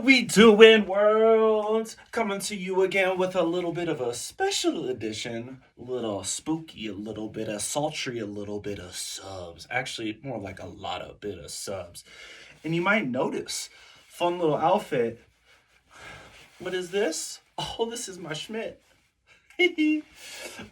we doing, world? Coming to you again with a little bit of a special edition, a little spooky, a little bit of sultry, a little bit of subs. Actually, more like a lot of bit of subs. And you might notice, fun little outfit. What is this? Oh, this is my Schmidt.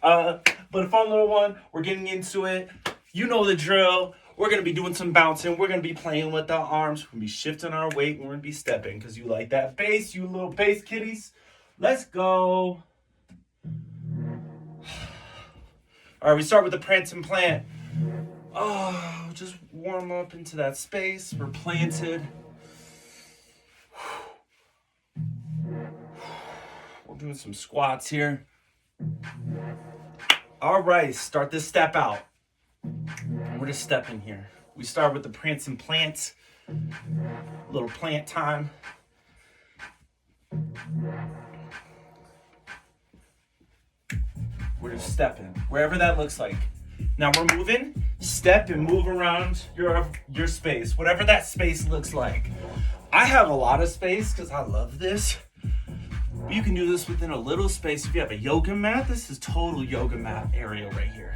But a fun little one. We're getting into it. You know the drill. We're going to be doing some bouncing. We're going to be playing with our arms. We're going to be shifting our weight. We're going to be stepping because you like that bass, you little bass kitties. Let's go. All right, we start with the prance and plant. Oh, just warm up into that space. We're planted. We're doing some squats here. All right, start this step out. We're just stepping here. We start with the prance and plant. Little plant time. We're just stepping, wherever that looks like. Now we're moving. Step and move around your space, whatever that space looks like. I have a lot of space because I love this. But you can do this within a little space. If you have a yoga mat, this is total yoga mat area right here.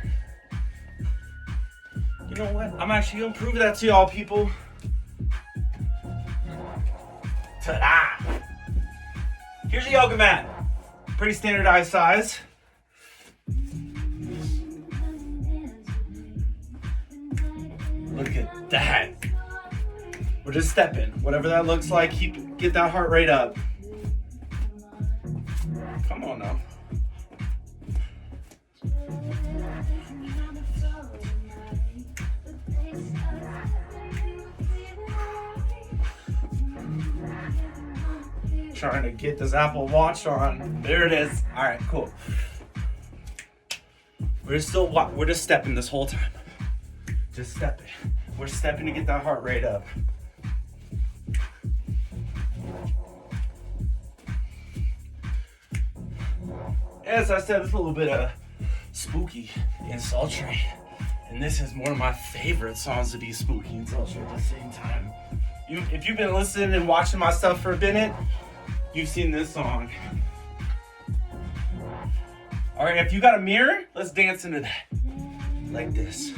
You know what? I'm actually gonna prove that to y'all, people. Ta-da! Here's a yoga mat. Pretty standardized size. Look at that. We're just stepping. Whatever that looks like, get that heart rate up. Come on now. Trying to get this Apple Watch on. There it is. All right, cool. We're just stepping this whole time. Just stepping. We're stepping to get that heart rate up. As I said, it's a little bit spooky and sultry. And this is one of my favorite songs to be spooky and sultry at the same time. If you've been listening and watching my stuff for a minute, you've seen this song. All right, if you got a mirror, let's dance into that. Like this.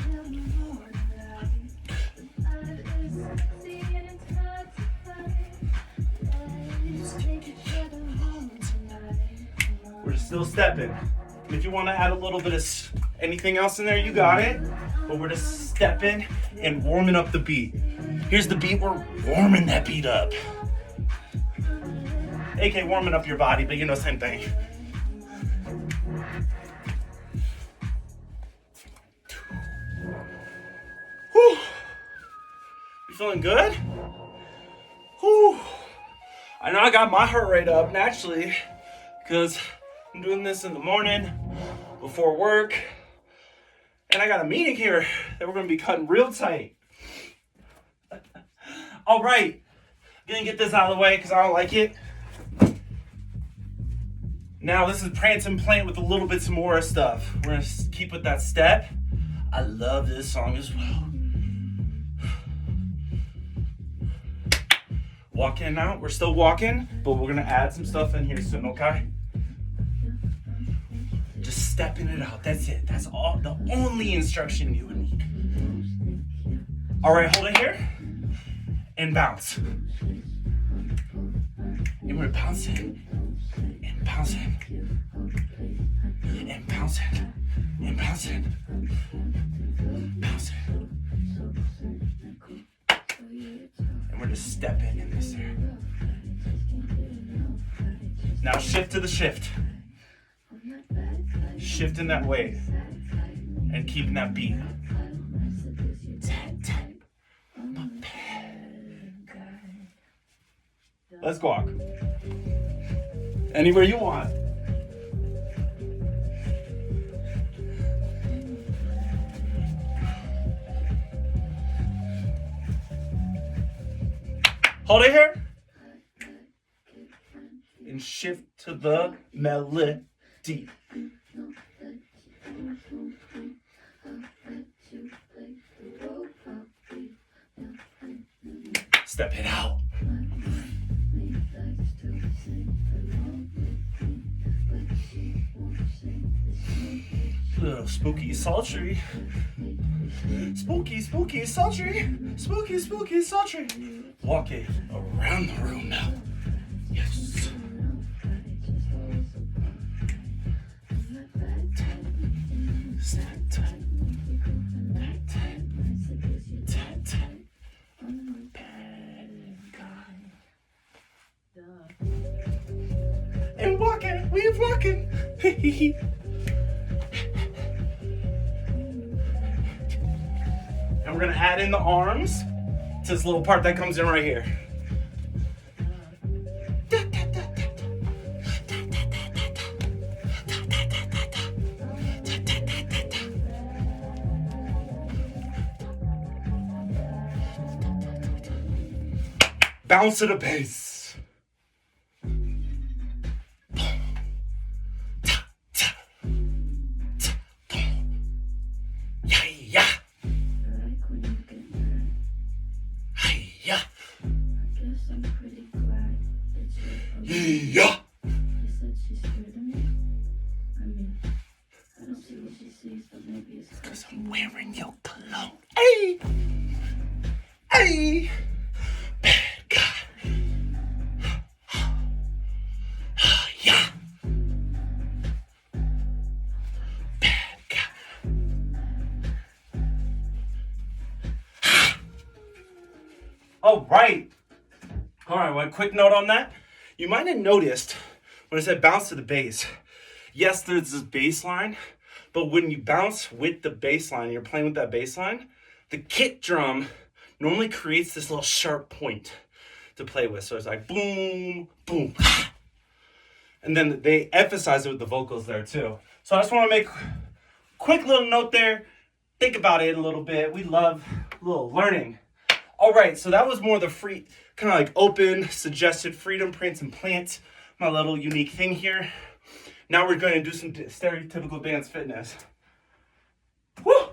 We're just still stepping. If you want to add a little bit of anything else in there, you got it. But we're just stepping and warming up the beat. Here's the beat. We're warming that beat up. AK warming up your body, but you know, same thing. Whew. You feeling good? Whew. I know I got my heart rate up naturally because I'm doing this in the morning before work. And I got a meeting here that we're going to be cutting real tight. All right. Gonna get this out of the way because I don't like it. Now this is Prance and Plant with a little bit some more stuff. We're gonna keep with that step. I love this song as well. Walking out, we're still walking, but we're gonna add some stuff in here soon, okay? Just stepping it out, that's it. That's all, the only instruction you would need. All right, hold it here and bounce. And we're bouncing. Bouncing and bouncing and bouncing, bouncing, and we're just stepping in this there. Now shift to the shift, shifting that weight and keeping that beat. Let's walk. Anywhere you want. Hold it here. And shift to the melody. Step it out. Little spooky, sultry. Spooky, spooky, sultry. Spooky, spooky, sultry. Walking around the room now. Yes. And walking, we're walking. And we're gonna add in the arms to this little part that comes in right here. Bounce to the bass. Yeah. Yeah. She said she's scared of me. I mean, I don't see what she sees, but maybe it's because I'm wearing your cologne. Hey! Hey! Bad guy. Yeah. Bad guy. All right. One quick note on that. You might have noticed when I said bounce to the bass. Yes, there's this bass line, but when you bounce with the bass line, you're playing with that bass line, the kick drum normally creates this little sharp point to play with. So it's like boom, boom. And then they emphasize it with the vocals there too. So I just want to make a quick little note there. Think about it a little bit. We love a little learning. All right, so that was more the free, kind of like open, suggested freedom, prance, and plant. My little unique thing here. Now we're going to do some stereotypical dance fitness. Woo!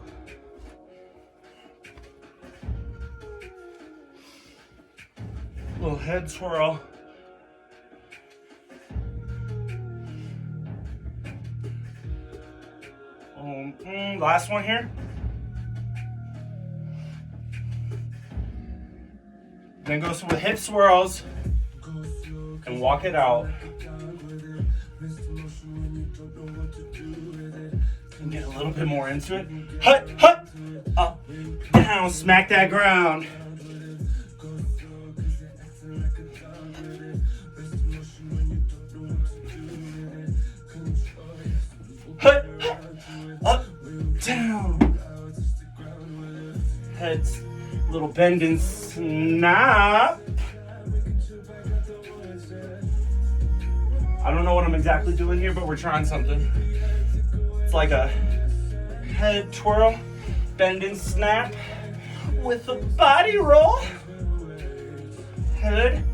Little head swirl. Last one here. Then go with hip swirls and walk it out. And get a little bit more into it. Hut, hut, up, down, smack that ground. Hut, hut, up, down. Heads, little bend and snap. I don't know what I'm exactly doing here, but we're trying something. It's like a head twirl, bend and snap with a body roll. Head,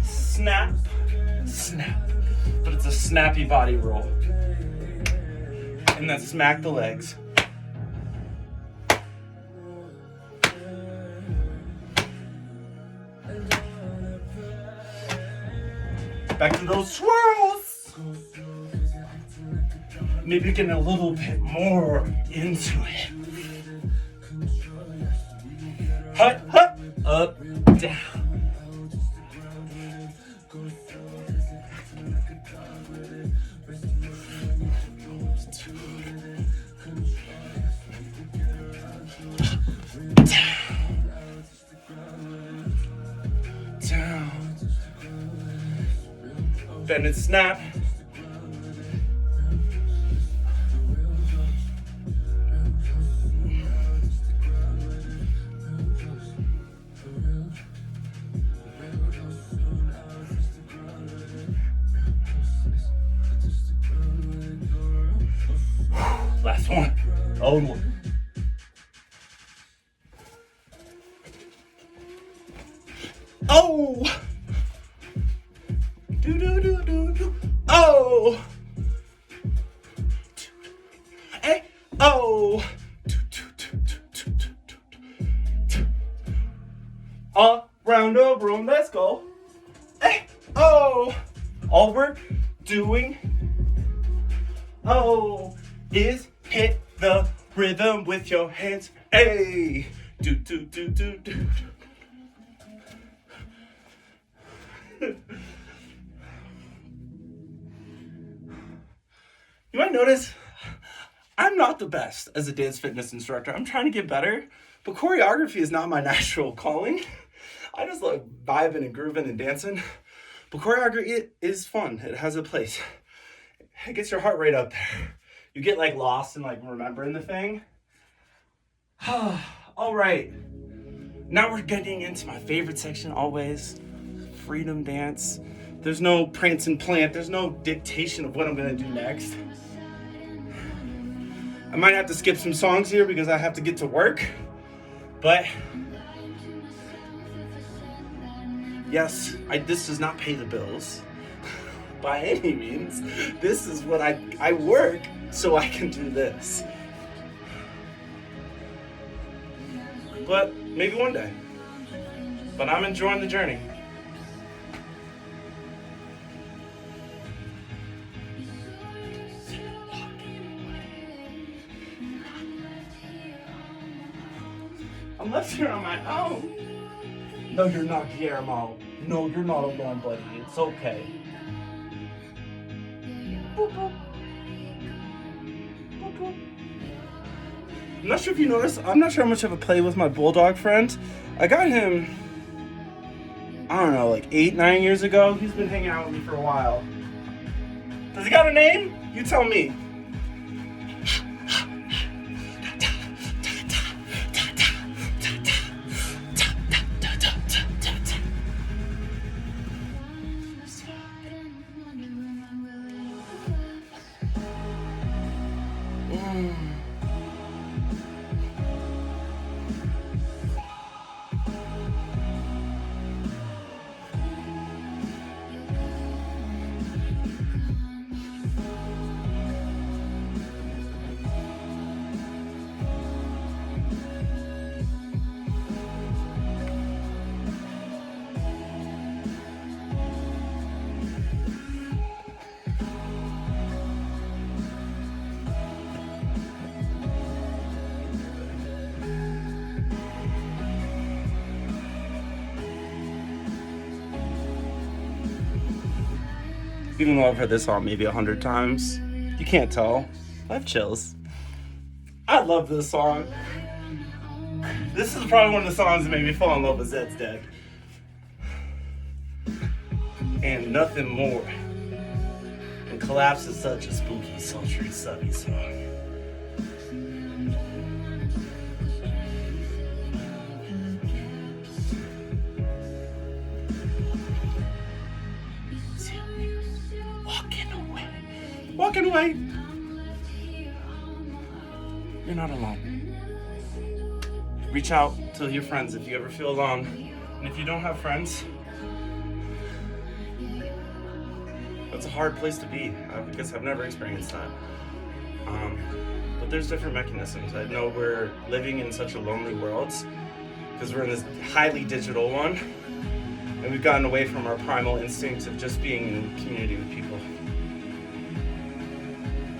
snap, snap. But it's a snappy body roll. And then smack the legs. Back to those swirls. Maybe getting a little bit more into it. Hut, hut, up, down. Down. Bend and snap. Last one. Oh. Oh. Do do do do do. Oh. Hey. Oh. Around the room. Let's go. Hey. Oh. All we're doing. Oh. Is Hit the rhythm with your hands. Hey, do do do do do. You might notice I'm not the best as a dance fitness instructor. I'm trying to get better, but choreography is not my natural calling. I just like vibing and grooving and dancing. But choreography is fun. It has a place. It gets your heart rate up there. You get like lost in like remembering the thing. All right. Now we're getting into my favorite section always, freedom dance. There's no prance and plant. There's no dictation of what I'm gonna do next. I might have to skip some songs here because I have to get to work. But yes, this does not pay the bills by any means. This is what I work so I can do this. But maybe one day. But I'm enjoying the journey. I'm left here on my own. No, you're not, Guillermo. No, you're not alone, buddy. It's okay. Boop, boop. Boop, boop. I'm not sure if you noticed, I'm not sure how much of a play with my bulldog friend. I got him, I don't know, like 8-9 years ago. He's been hanging out with me for a while. Does he got a name? You tell me. Even though I've heard this song maybe 100 times, you can't tell. I have chills. I love this song. This is probably one of the songs that made me fall in love with Zed's Dead. And nothing more. And Collapse is such a spooky, sultry, subby song. Walking away. You're not alone. Reach out to your friends if you ever feel alone. And if you don't have friends, that's a hard place to be. I guess I've never experienced that. But there's different mechanisms. I know we're living in such a lonely world because we're in this highly digital one. And we've gotten away from our primal instincts of just being in community with people.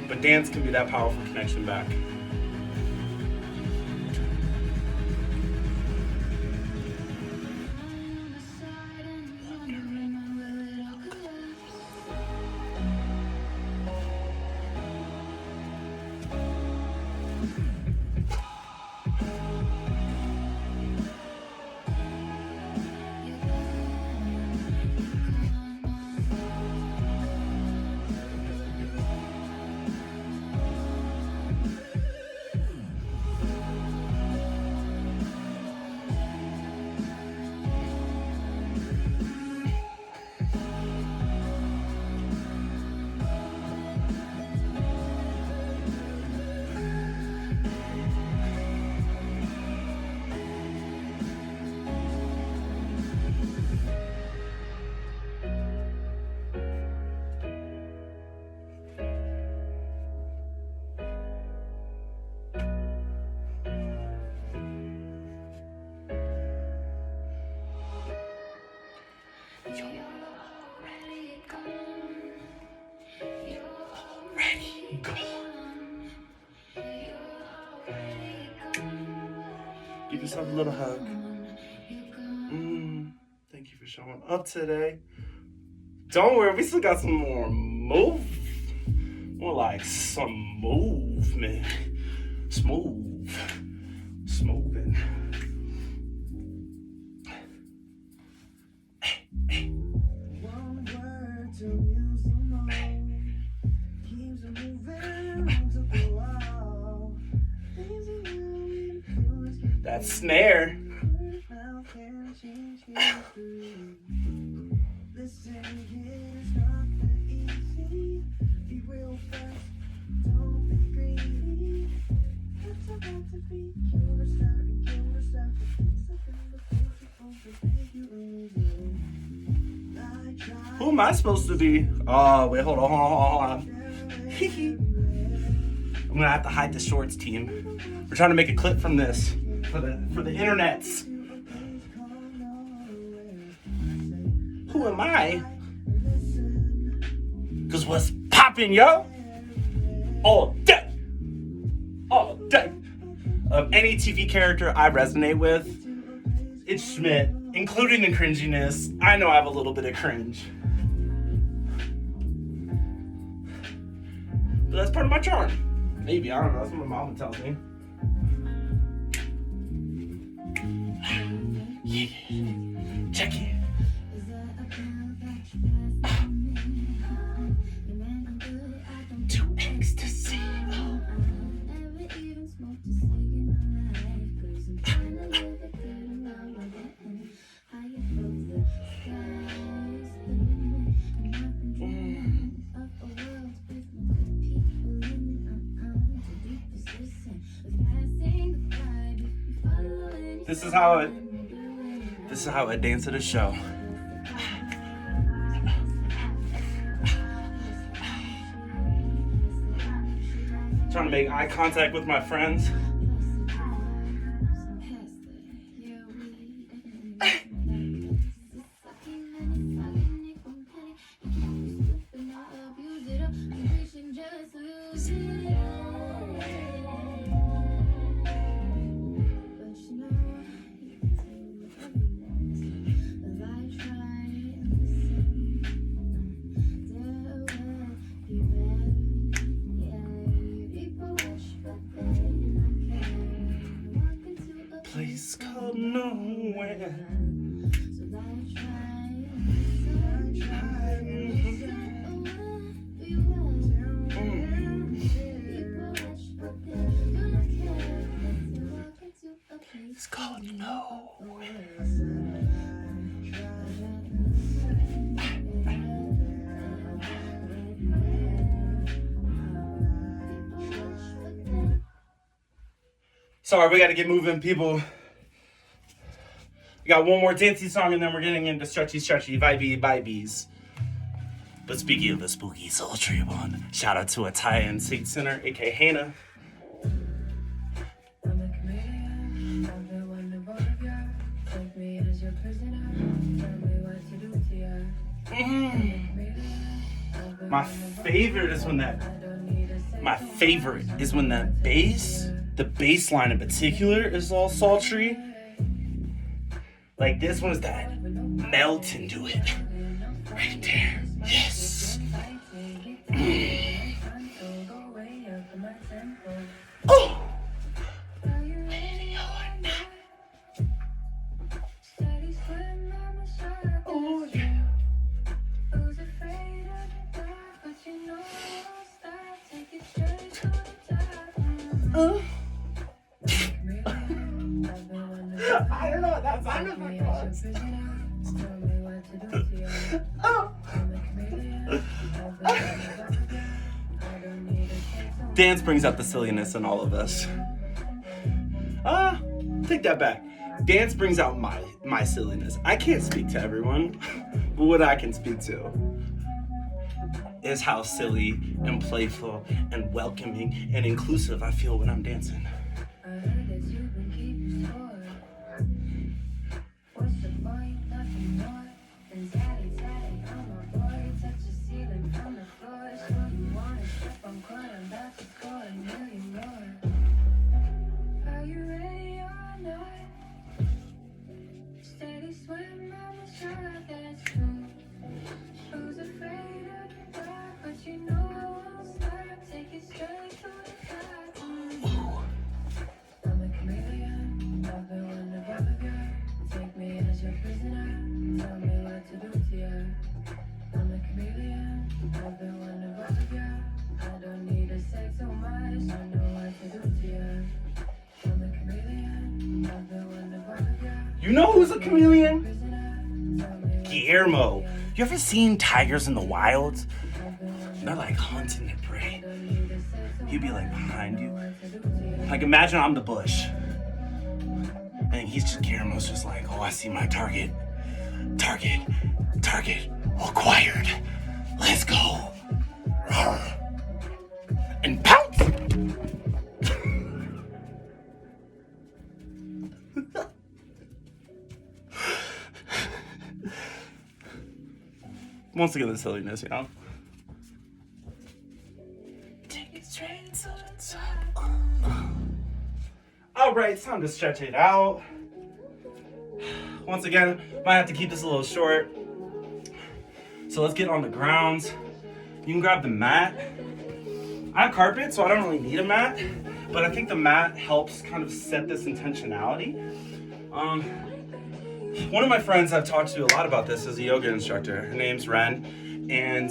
But dance can be that powerful connection back. Go. yourself a little hug. Thank you for showing up today. Don't worry, we still got some more more like some movement. Smoothing. That snare. Who am I supposed to be? Oh, wait, hold on. I'm gonna have to hide the shorts, team. We're trying to make a clip from this for the internets. Who am I? Cause what's poppin', yo? All day. Of any TV character I resonate with, it's Schmidt, including the cringiness. I know I have a little bit of cringe. But that's part of my charm. Maybe, I don't know, that's what my mama tells me. Yeah, check it. To ecstasy. This is how I dance at a show. Trying to make eye contact with my friends. Place called nowhere. It's called nowhere. Sorry, we gotta get moving, people. We got one more dancey song and then we're getting into stretchy, vibes. But speaking of the spooky, sultry one, shout out to Italian Saint Sinner, aka Hannah. My favorite is when that bass, the bass line in particular, is all sultry. Like this one is that melt into it. Right there. Yes. Oh! Ready or not. Oh, yeah. I don't know what that sound effect was. Dance brings out the silliness in all of us. Take that back. Dance brings out my silliness. I can't speak to everyone, but what I can speak to is how silly and playful and welcoming and inclusive I feel when I'm dancing. I'm a chameleon. I've been wondering about you. I don't need to say too much. I know what to do to you. I'm a chameleon. I've been wondering about you. You know who's a chameleon? Guillermo. You ever seen tigers in the wild? They're like hunting their prey. He'd be like behind you. Like imagine I'm the bush. And he's just, Guillermo's just like, oh, I see my target. Target acquired. Let's go. And pounce. Once again, the silliness, you know? Take it straight to the top. All right, it's time to stretch it out. Once again, might have to keep this a little short. So let's get on the ground. You can grab the mat. I have carpet, so I don't really need a mat, but I think the mat helps kind of set this intentionality. One of my friends I've talked to a lot about this is a yoga instructor. Her name's Ren, and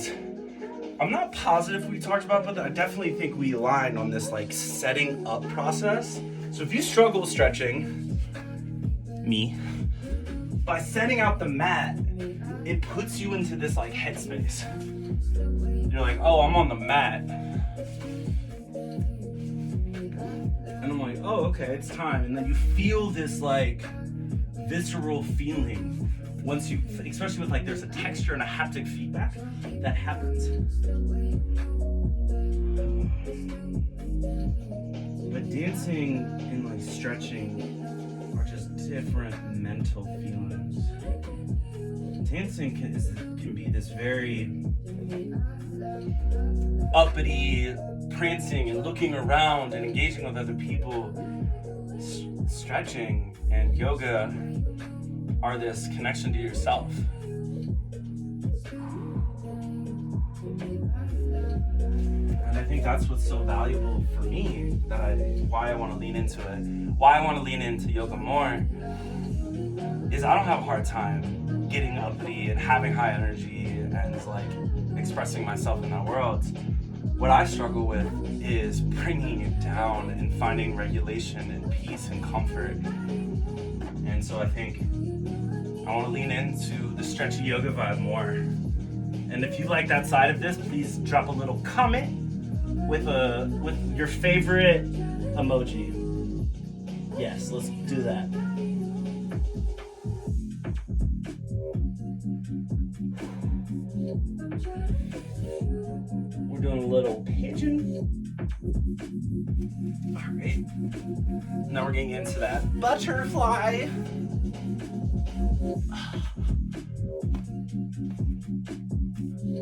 I'm not positive we talked about, but I definitely think we align on this like setting up process. So if you struggle stretching, me, by setting out the mat, it puts you into this like headspace. You're like, oh, I'm on the mat. And I'm like, oh, okay, it's time. And then you feel this like visceral feeling once you, especially with like there's a texture and a haptic feedback that happens. But dancing and like stretching are just different mental feelings. Dancing can be this very uppity prancing and looking around and engaging with other people. Stretching and yoga are this connection to yourself. And I think that's what's so valuable for me, why I want to lean into it, why I want to lean into yoga more, is I don't have a hard time getting uppity and having high energy and like expressing myself in that world. What I struggle with is bringing it down and finding regulation and peace and comfort. And so I think I want to lean into the stretchy yoga vibe more. And if you like that side of this, please drop a little comment with your favorite emoji. Yes, let's do that. We're doing a little pigeon. All right. Now we're getting into that butterfly.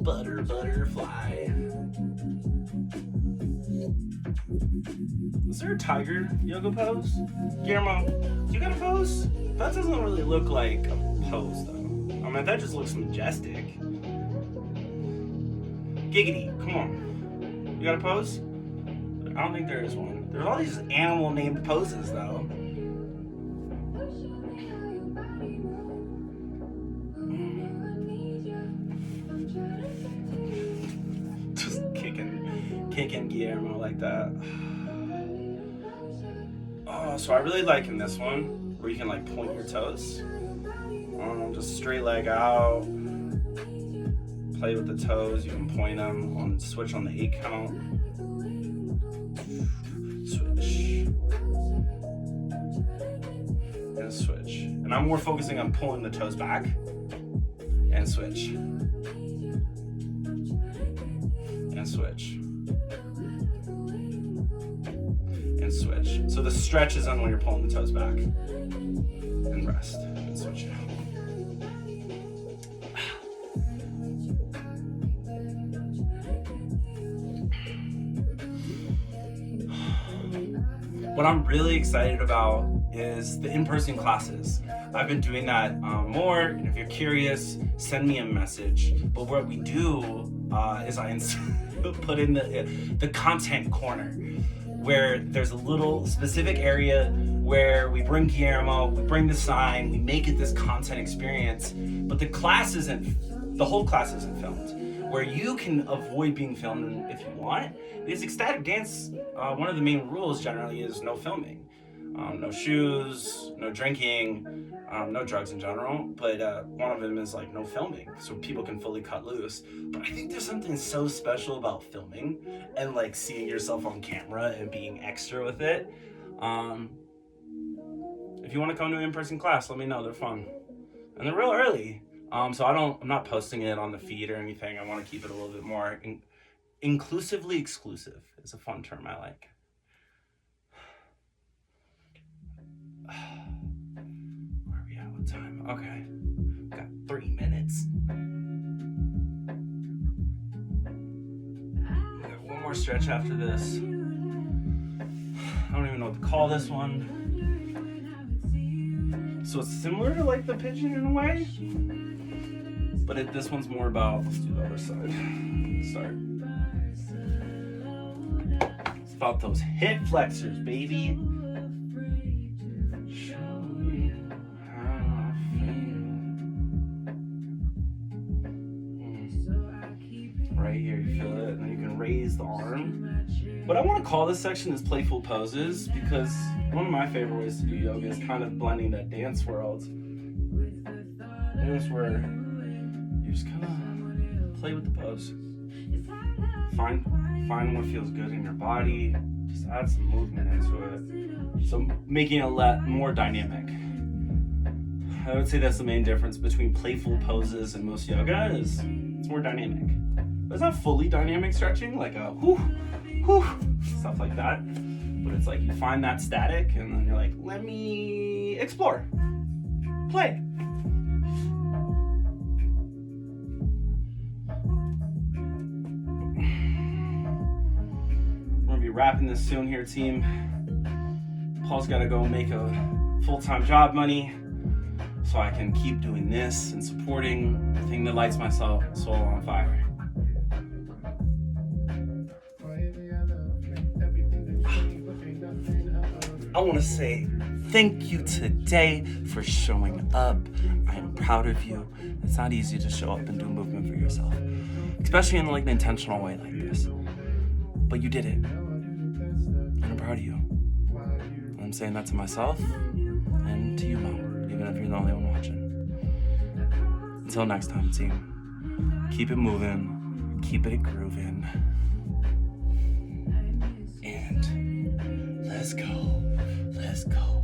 Butterfly. Is there a tiger yoga pose? Guillermo, you got a pose? That doesn't really look like a pose though. I mean, that just looks majestic. Giggity, come on. You got a pose? I don't think there is one. There's all these animal named poses though. Just kicking Guillermo like that. Oh, so I really like in this one where you can like point your toes. Just straight leg out. Play with the toes. You can point them on switch on the 8 count. Switch. And switch. And I'm more focusing on pulling the toes back. And switch. And switch. And switch. So the stretch is on when you're pulling the toes back. And rest. And switch it out. What I'm really excited about is the in-person classes. I've been doing that more, and if you're curious, send me a message. But what we do is I put in the content corner, where there's a little specific area where we bring Guillermo, we bring the sign, we make it this content experience, but the class isn't the whole class isn't filmed. Where you can avoid being filmed if you want, because ecstatic dance, one of the main rules generally is no filming. No shoes, no drinking, no drugs in general, but one of them is like no filming, so people can fully cut loose. But I think there's something so special about filming and like seeing yourself on camera and being extra with it. If you want to come to an in-person class, let me know. They're fun, and they're real early. So I'm not posting it on the feed or anything. I want to keep it a little bit more inclusively exclusive. Is a fun term I like. Where are we at? What time? Okay. Got 3 minutes. We got one more stretch after this. I don't even know what to call this one. So it's similar to like the pigeon in a way. But this one's more about, let's do the other side. Start. It's about those hip flexors, baby. Right here, you feel it, and then you can raise the arm. What I want to call this section is playful poses, because one of my favorite ways to do yoga is kind of blending that dance world. Dance where you just kind of play with the pose. Find what feels good in your body. Just add some movement into it. So making it more dynamic. I would say that's the main difference between playful poses and most yoga is it's more dynamic. But it's not fully dynamic stretching, like a whoo, whoo, stuff like that. But it's like you find that static and then you're like, let me explore, play. We're gonna be wrapping this soon here, team. Paul's gotta go make a full-time job money so I can keep doing this and supporting the thing that lights my soul on fire. I want to say thank you today for showing up. I am proud of you. It's not easy to show up and do movement for yourself, especially in like an intentional way like this. But you did it, and I'm proud of you. I'm saying that to myself and to you, Mom, even if you're the only one watching. Until next time, team. Keep it moving, keep it grooving, and let's go. Let's go.